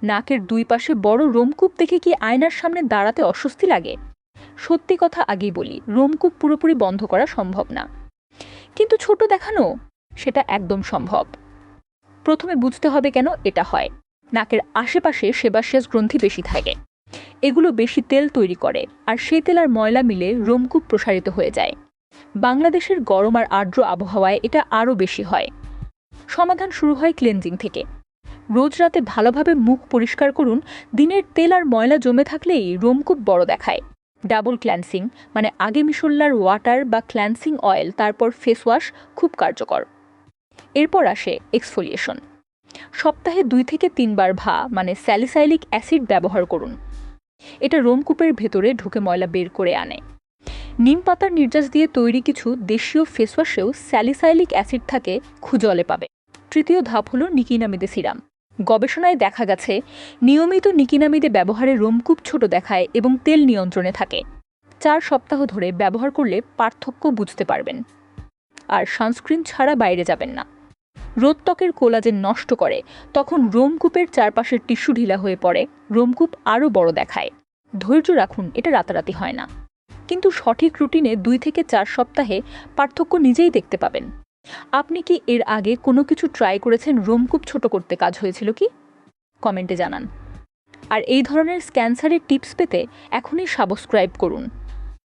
নাকের দুই পাশে বড় রোমকূপ দেখে কি আয়নার সামনে দাঁড়াতে অস্বস্তি লাগে? সত্যি কথা আগেই বলি, রোমকূপ পুরোপুরি বন্ধ করা সম্ভব না, কিন্তু ছোট দেখানো সেটা একদম সম্ভব। প্রথমে বুঝতে হবে কেন এটা হয়। নাকের আশেপাশে সেবাসিয়াস গ্রন্থি বেশি থাকে, এগুলো বেশি তেল তৈরি করে, আর সেই তেল আর ময়লা মিলে রোমকূপ প্রসারিত হয়ে যায়। বাংলাদেশের গরম আর আর্দ্র আবহাওয়ায় এটা আরও বেশি হয়। সমাধান শুরু হয় ক্লিনজিং থেকে। রোজ রাতে ভালোভাবে মুখ পরিষ্কার করুন। দিনের তেল আর ময়লা জমে থাকলেই রোমকূপ বড় দেখায়। ডাবল ক্ল্যান্সিং মানে আগে মিশল্লার ওয়াটার বা ক্ল্যান্সিং অয়েল, তারপর ফেস ওয়াশ খুব কার্যকর। এরপর আসে এক্সফোলিয়েশন। সপ্তাহে 2 থেকে 3 বার মানে স্যালিসাইলিক অ্যাসিড ব্যবহার করুন। এটা রোমকূপের ভেতরে ঢুকে ময়লা বের করে আনে। নিম পাতার নির্যাস দিয়ে তৈরি কিছু দেশীয় ফেসওয়াশেও স্যালিসাইলিক অ্যাসিড থাকে, খুঁজলে পাবে। তৃতীয় ধাপ হলো নিকিনামিদে সিরাম। গবেষণায় দেখা গেছে নিয়মিত নিকিনামিদে ব্যবহারে রোমকূপ ছোট দেখায় এবং তেল নিয়ন্ত্রণে থাকে। 4 সপ্তাহ ধরে ব্যবহার করলে পার্থক্য বুঝতে পারবেন। আর সানস্ক্রিন ছাড়া বাইরে যাবেন না। রোদ ত্বকের কোলাজেন নষ্ট করে, তখন রোমকূপের চারপাশের টিস্যু ঢিলা হয়ে পড়ে, রোমকূপ আরও বড় দেখায়। ধৈর্য রাখুন, এটা রাতারাতি হয় না, কিন্তু সঠিক রুটিনে 2 থেকে 4 সপ্তাহে পার্থক্য নিজেই দেখতে পাবেন। আপনি কি এর আগে কোনো কিছু ট্রাই করেছেন, রোমকূপ ছোট করতে কাজ হয়েছিল কি? কমেন্টে জানান। আর এই ধরনের ক্যান্সারের টিপস পেতে এখনই সাবস্ক্রাইব করুন।